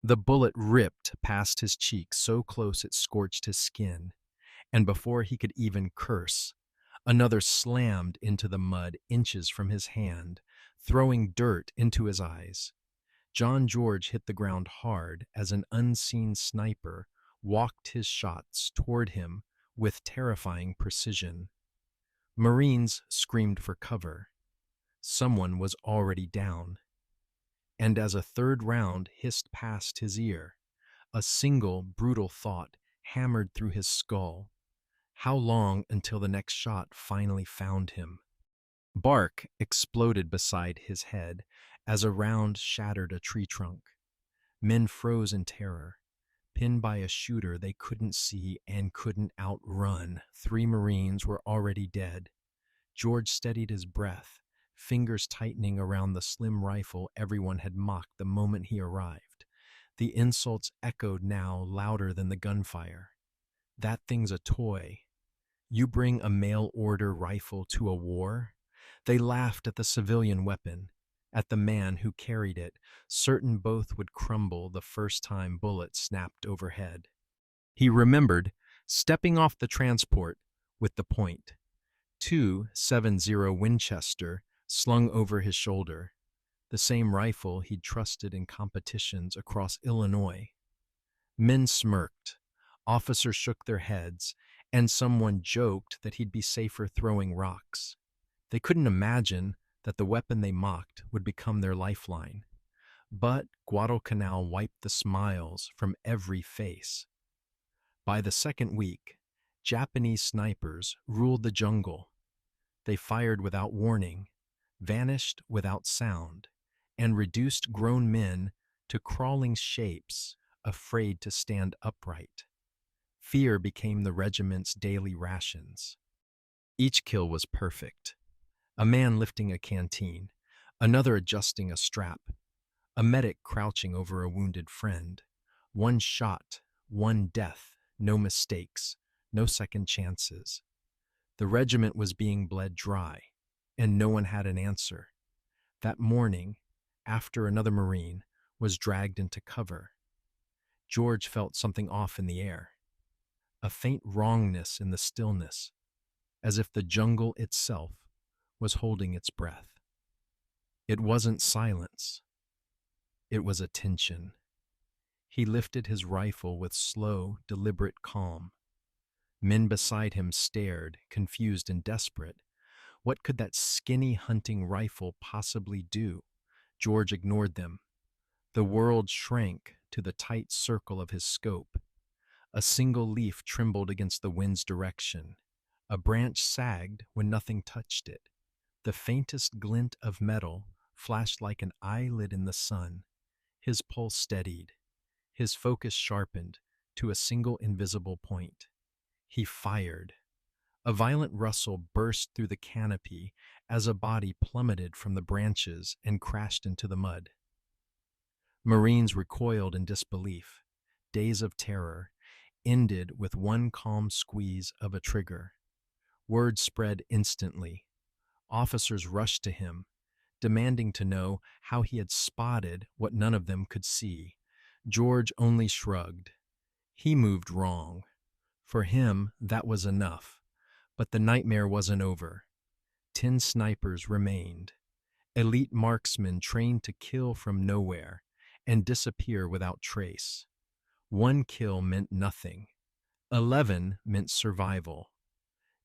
The bullet ripped past his cheek so close it scorched his skin, and before he could even curse, another slammed into the mud inches from his hand, throwing dirt into his eyes. John George hit the ground hard as an unseen sniper walked his shots toward him with terrifying precision. Marines screamed for cover. Someone was already down. And as a third round hissed past his ear, a single brutal thought hammered through his skull. How long until the next shot finally found him? Bark exploded beside his head as a round shattered a tree trunk. Men froze in terror. Pinned by a shooter they couldn't see and couldn't outrun, 3 Marines were already dead. George steadied his breath, fingers tightening around the slim rifle everyone had mocked the moment he arrived. The insults echoed now louder than the gunfire. That thing's a toy. You bring a mail-order rifle to a war? They laughed at the civilian weapon, at the man who carried it, certain both would crumble the first time bullet snapped overhead. He remembered stepping off the transport with the point. .270 Winchester slung over his shoulder, the same rifle he'd trusted in competitions across Illinois. Men smirked, officers shook their heads, and someone joked that he'd be safer throwing rocks. They couldn't imagine that the weapon they mocked would become their lifeline. But Guadalcanal wiped the smiles from every face. By the second week, Japanese snipers ruled the jungle. They fired without warning, vanished without sound, and reduced grown men to crawling shapes, afraid to stand upright. Fear became the regiment's daily rations. Each kill was perfect. A man lifting a canteen, another adjusting a strap, a medic crouching over a wounded friend. One shot, one death, no mistakes, no second chances. The regiment was being bled dry, and no one had an answer. That morning, after another Marine was dragged into cover, George felt something off in the air, a faint wrongness in the stillness, as if the jungle itself was holding its breath. It wasn't silence. It was a tension. He lifted his rifle with slow, deliberate calm. Men beside him stared, confused and desperate. What could that skinny hunting rifle possibly do? George ignored them. The world shrank to the tight circle of his scope. A single leaf trembled against the wind's direction. A branch sagged when nothing touched it. The faintest glint of metal flashed like an eyelid in the sun. His pulse steadied. His focus sharpened to a single invisible point. He fired. A violent rustle burst through the canopy as a body plummeted from the branches and crashed into the mud. Marines recoiled in disbelief. Days of terror ended with one calm squeeze of a trigger. Word spread instantly. Officers rushed to him, demanding to know how he had spotted what none of them could see. George only shrugged. He moved wrong. For him, that was enough. But the nightmare wasn't over. 10 snipers remained. Elite marksmen trained to kill from nowhere and disappear without trace. 1 kill meant nothing. 11 meant survival.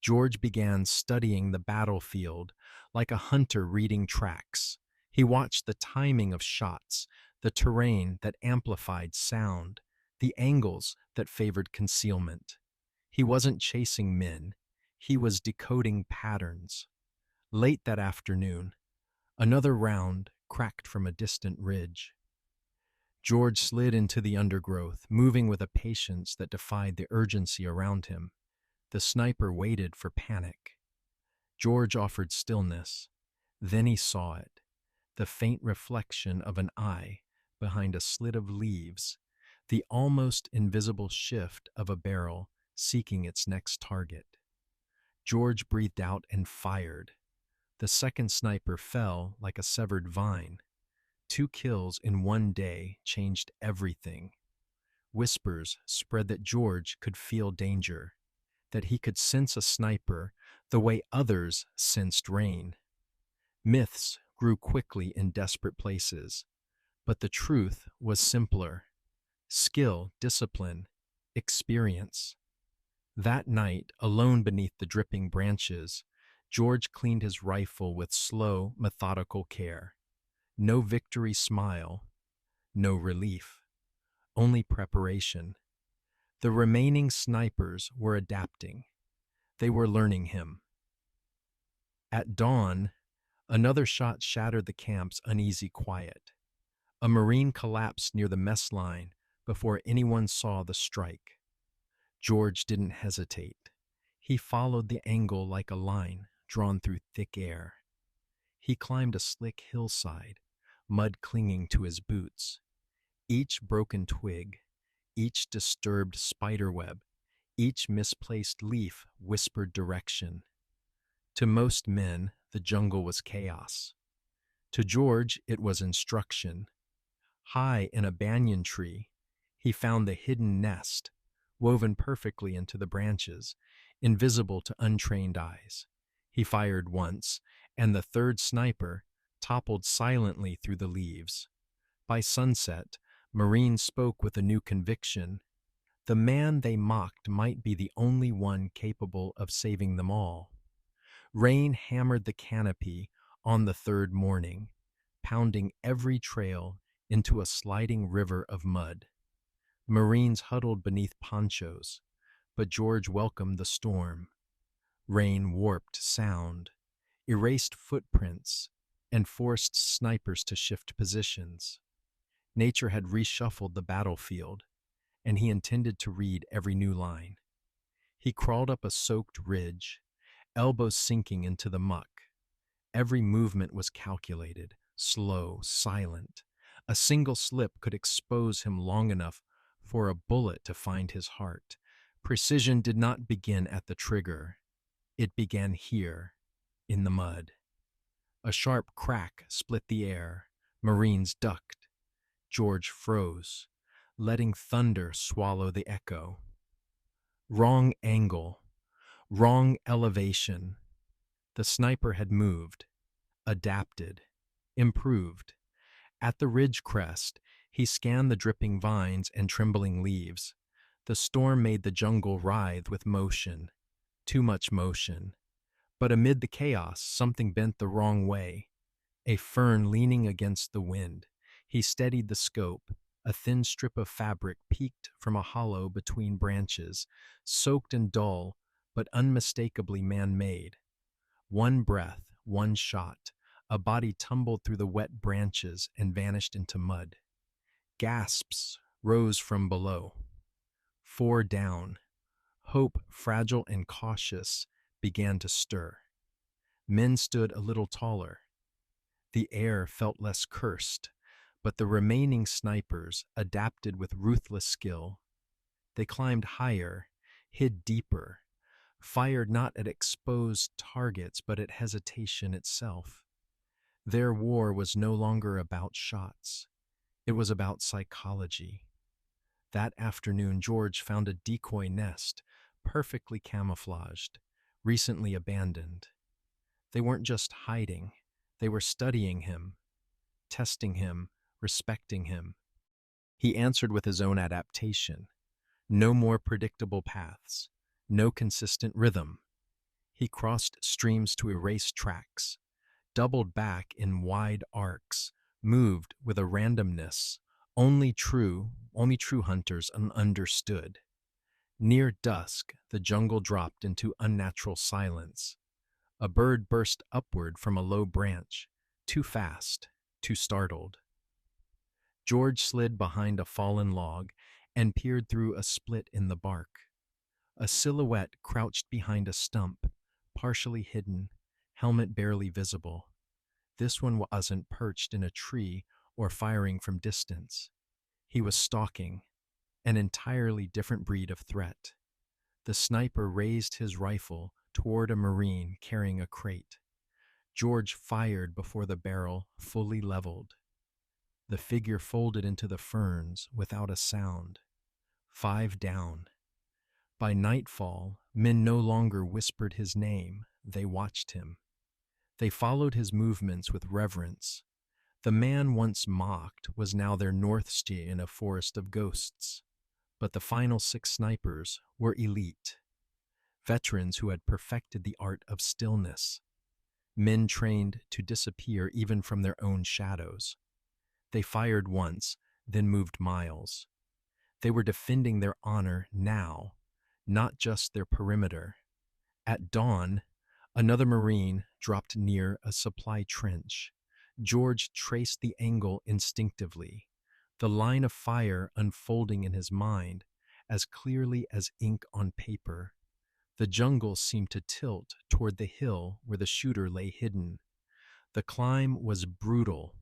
George began studying the battlefield like a hunter reading tracks. He watched the timing of shots, the terrain that amplified sound, the angles that favored concealment. He wasn't chasing men. He was decoding patterns. Late that afternoon, another round cracked from a distant ridge. George slid into the undergrowth, moving with a patience that defied the urgency around him. The sniper waited for panic. George offered stillness. Then he saw it, the faint reflection of an eye behind a slit of leaves, the almost invisible shift of a barrel seeking its next target. George breathed out and fired. The second sniper fell like a severed vine. 2 kills in one day changed everything. Whispers spread that George could feel danger, that he could sense a sniper the way others sensed rain. Myths grew quickly in desperate places, but the truth was simpler: skill, discipline, experience. That night, alone beneath the dripping branches, George cleaned his rifle with slow, methodical care. No victory smile, no relief, only preparation. The remaining snipers were adapting. They were learning him. At dawn, another shot shattered the camp's uneasy quiet. A Marine collapsed near the mess line before anyone saw the strike. George didn't hesitate. He followed the angle like a line drawn through thick air. He climbed a slick hillside, mud clinging to his boots. Each broken twig, each disturbed spiderweb, each misplaced leaf whispered direction. To most men, the jungle was chaos. To George, it was instruction. High in a banyan tree, he found the hidden nest, woven perfectly into the branches, invisible to untrained eyes. He fired once, and the third sniper toppled silently through the leaves. By sunset, Marines spoke with a new conviction. The man they mocked might be the only one capable of saving them all. Rain hammered the canopy on the third morning, pounding every trail into a sliding river of mud. Marines huddled beneath ponchos, but George welcomed the storm. Rain warped sound, erased footprints, and forced snipers to shift positions. Nature had reshuffled the battlefield, and he intended to read every new line. He crawled up a soaked ridge, elbows sinking into the muck. Every movement was calculated, slow, silent. A single slip could expose him long enough for a bullet to find his heart. Precision did not begin at the trigger. It began here, in the mud. A sharp crack split the air. Marines ducked. George froze, letting thunder swallow the echo. Wrong angle, wrong elevation. The sniper had moved, adapted, improved. At the ridge crest, he scanned the dripping vines and trembling leaves. The storm made the jungle writhe with motion, too much motion. But amid the chaos, something bent the wrong way. A fern leaning against the wind. He steadied the scope. A thin strip of fabric peeked from a hollow between branches, soaked and dull, but unmistakably man-made. One breath, one shot. A body tumbled through the wet branches and vanished into mud. Gasps rose from below. 4 down. Hope, fragile and cautious, began to stir. Men stood a little taller. The air felt less cursed, but the remaining snipers adapted with ruthless skill. They climbed higher, hid deeper, fired not at exposed targets but at hesitation itself. Their war was no longer about shots. It was about psychology. That afternoon, George found a decoy nest, perfectly camouflaged, recently abandoned. They weren't just hiding. They were studying him, testing him, respecting him. He answered with his own adaptation. No more predictable paths, no consistent rhythm. He crossed streams to erase tracks, doubled back in wide arcs, moved with a randomness only true hunters understood. Near dusk, the jungle dropped into unnatural silence. A bird burst upward from a low branch, too fast, too startled. George slid behind a fallen log and peered through a split in the bark. A silhouette crouched behind a stump, partially hidden, helmet barely visible. This one wasn't perched in a tree or firing from distance. He was stalking, an entirely different breed of threat. The sniper raised his rifle toward a Marine carrying a crate. George fired before the barrel fully leveled. The figure folded into the ferns without a sound. 5 down. By nightfall, men no longer whispered his name, they watched him. They followed his movements with reverence. The man once mocked was now their north star in a forest of ghosts. But the final 6 snipers were elite. Veterans who had perfected the art of stillness. Men trained to disappear even from their own shadows. They fired once, then moved miles. They were defending their honor now, not just their perimeter. At dawn, another Marine dropped near a supply trench. George traced the angle instinctively, the line of fire unfolding in his mind as clearly as ink on paper. The jungle seemed to tilt toward the hill where the shooter lay hidden. The climb was brutal.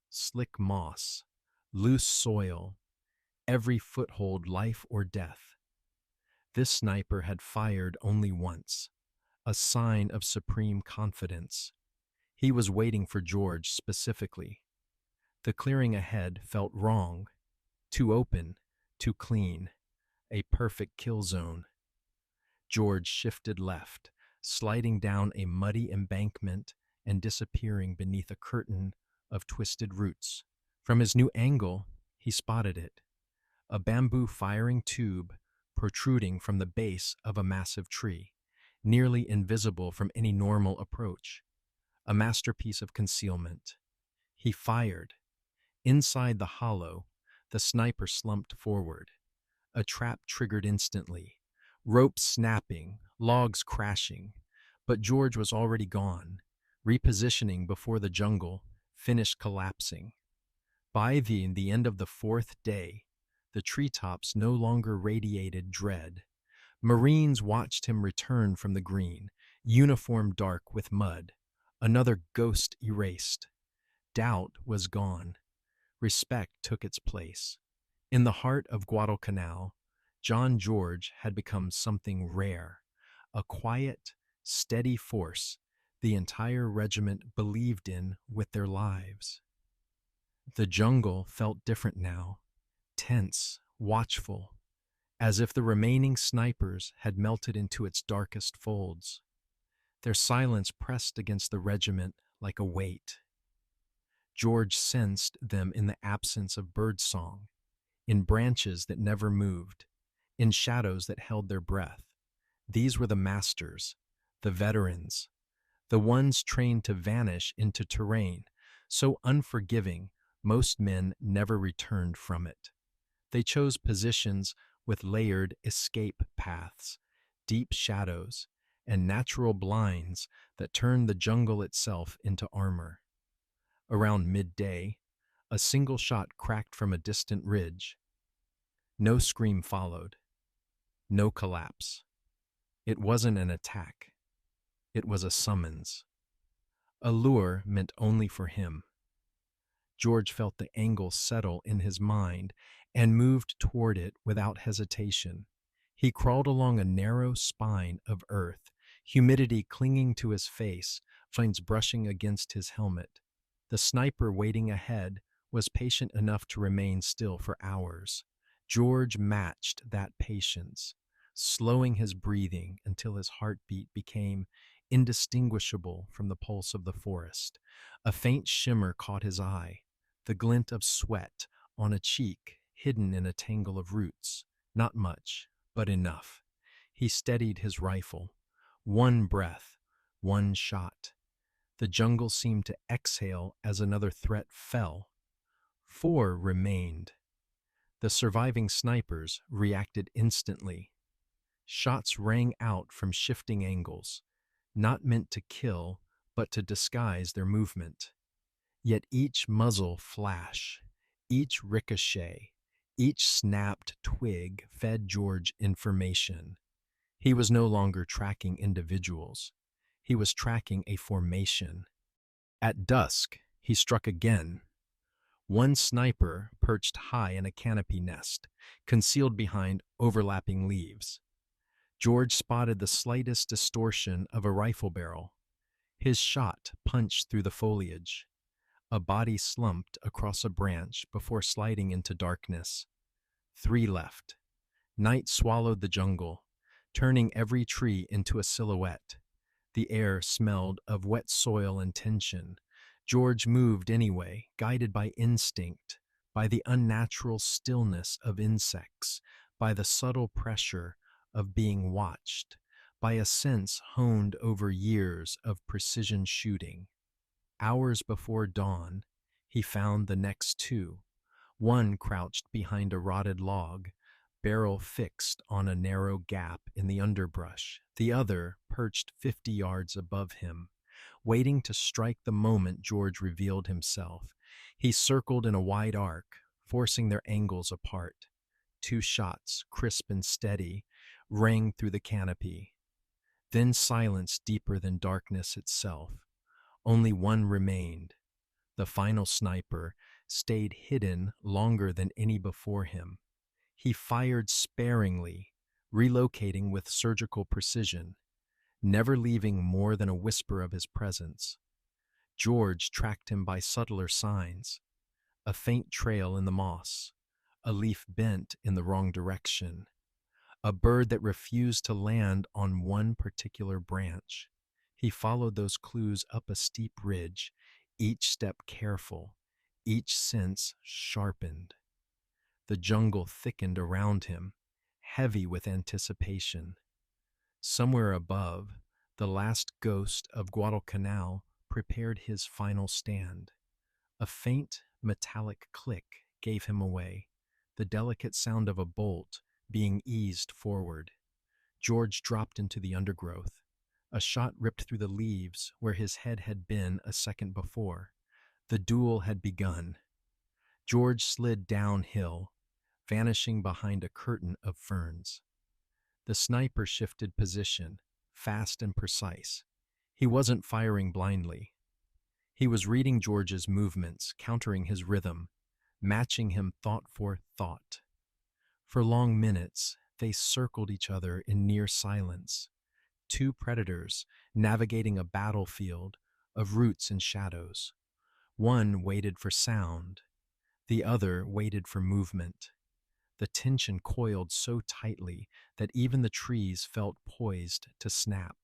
Slick moss, loose soil, every foothold life or death. This sniper had fired only once, a sign of supreme confidence. He was waiting for George specifically. The clearing ahead felt wrong, too open, too clean, a perfect kill zone. George shifted left, sliding down a muddy embankment and disappearing beneath a curtain of twisted roots. From his new angle, he spotted it, a bamboo firing tube protruding from the base of a massive tree, nearly invisible from any normal approach. A masterpiece of concealment. He fired. Inside the hollow, the sniper slumped forward. A trap triggered instantly, ropes snapping, logs crashing. But George was already gone, repositioning before the jungle finished collapsing. By the end of the 4th day, the treetops no longer radiated dread. Marines watched him return from the green, uniform dark with mud. Another ghost erased. Doubt was gone. Respect took its place. In the heart of Guadalcanal, John George had become something rare, a quiet, steady force the entire regiment believed in with their lives. The jungle felt different now, tense, watchful, as if the remaining snipers had melted into its darkest folds. Their silence pressed against the regiment like a weight. George sensed them in the absence of birdsong, in branches that never moved, in shadows that held their breath. These were the masters, the veterans, the ones trained to vanish into terrain, so unforgiving most men never returned from it. They chose positions with layered escape paths, deep shadows, and natural blinds that turned the jungle itself into armor. Around midday, a single shot cracked from a distant ridge. No scream followed. No collapse. It wasn't an attack. It was a summons. A lure meant only for him. George felt the angle settle in his mind and moved toward it without hesitation. He crawled along a narrow spine of earth, humidity clinging to his face, flames brushing against his helmet. The sniper waiting ahead was patient enough to remain still for hours. George matched that patience, slowing his breathing until his heartbeat became indistinguishable from the pulse of the forest. A faint shimmer caught his eye, the glint of sweat on a cheek hidden in a tangle of roots. Not much, but enough. He steadied his rifle. One breath, one shot. The jungle seemed to exhale as another threat fell. 4 remained. The surviving snipers reacted instantly. Shots rang out from shifting angles, not meant to kill, but to disguise their movement. Yet each muzzle flash, each ricochet, each snapped twig fed George information. He was no longer tracking individuals. He was tracking a formation. At dusk, he struck again. One sniper perched high in a canopy nest, concealed behind overlapping leaves. George spotted the slightest distortion of a rifle barrel. His shot punched through the foliage. A body slumped across a branch before sliding into darkness. 3 left. Night swallowed the jungle, turning every tree into a silhouette. The air smelled of wet soil and tension. George moved anyway, guided by instinct, by the unnatural stillness of insects, by the subtle pressure of being watched, by a sense honed over years of precision shooting. Hours before dawn, he found the next 2. One crouched behind a rotted log, barrel fixed on a narrow gap in the underbrush. The other perched 50 yards above him, waiting to strike the moment George revealed himself. He circled in a wide arc, forcing their angles apart. 2 shots, crisp and steady, rang through the canopy. Then silence deeper than darkness itself. Only one remained. The final sniper stayed hidden longer than any before him. He fired sparingly, relocating with surgical precision, never leaving more than a whisper of his presence. George tracked him by subtler signs: a faint trail in the moss, a leaf bent in the wrong direction, a bird that refused to land on one particular branch. He followed those clues up a steep ridge, each step careful, each sense sharpened. The jungle thickened around him, heavy with anticipation. Somewhere above, the last ghost of Guadalcanal prepared his final stand. A faint, metallic click gave him away, the delicate sound of a bolt being eased forward. George dropped into the undergrowth. A shot ripped through the leaves where his head had been a second before. The duel had begun. George slid downhill, vanishing behind a curtain of ferns. The sniper shifted position, fast and precise. He wasn't firing blindly. He was reading George's movements, countering his rhythm, matching him thought for thought. For long minutes, they circled each other in near silence. 2 predators navigating a battlefield of roots and shadows. One waited for sound, the other waited for movement. The tension coiled so tightly that even the trees felt poised to snap.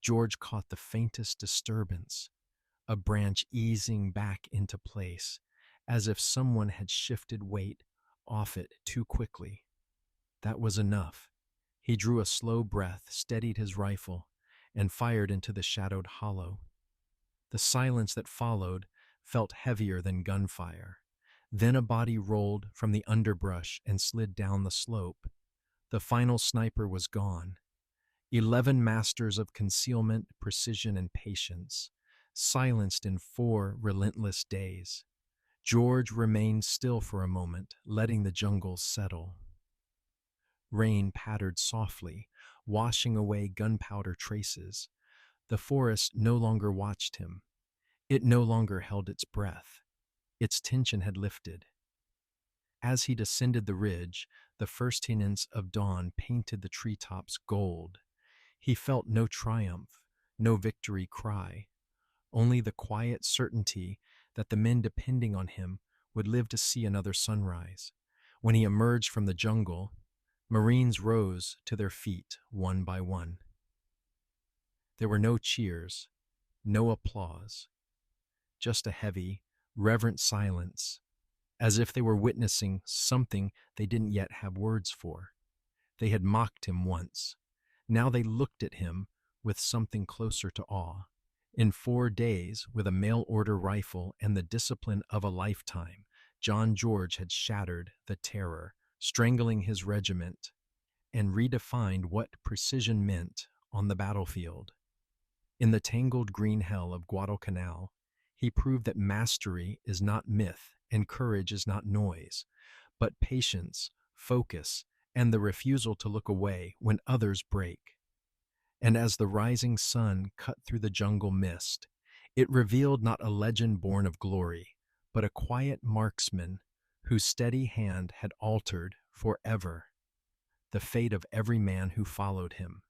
George caught the faintest disturbance, a branch easing back into place, as if someone had shifted weight off it too quickly. That was enough. He drew a slow breath, steadied his rifle, and fired into the shadowed hollow. The silence that followed felt heavier than gunfire. Then a body rolled from the underbrush and slid down the slope. The final sniper was gone. 11 masters of concealment, precision, and patience, silenced in 4 relentless days. George remained still for a moment, letting the jungle settle. Rain pattered softly, washing away gunpowder traces. The forest no longer watched him. It no longer held its breath. Its tension had lifted. As he descended the ridge, the first tints of dawn painted the treetops gold. He felt no triumph, no victory cry, only the quiet certainty that the men depending on him would live to see another sunrise. When he emerged from the jungle, Marines rose to their feet one by one. There were no cheers, no applause, just a heavy, reverent silence, as if they were witnessing something they didn't yet have words for. They had mocked him once. Now they looked at him with something closer to awe. In 4 days, with a mail-order rifle and the discipline of a lifetime, John George had shattered the terror, strangling his regiment, and redefined what precision meant on the battlefield. In the tangled green hell of Guadalcanal, he proved that mastery is not myth and courage is not noise, but patience, focus, and the refusal to look away when others break. And as the rising sun cut through the jungle mist, it revealed not a legend born of glory, but a quiet marksman whose steady hand had altered forever the fate of every man who followed him.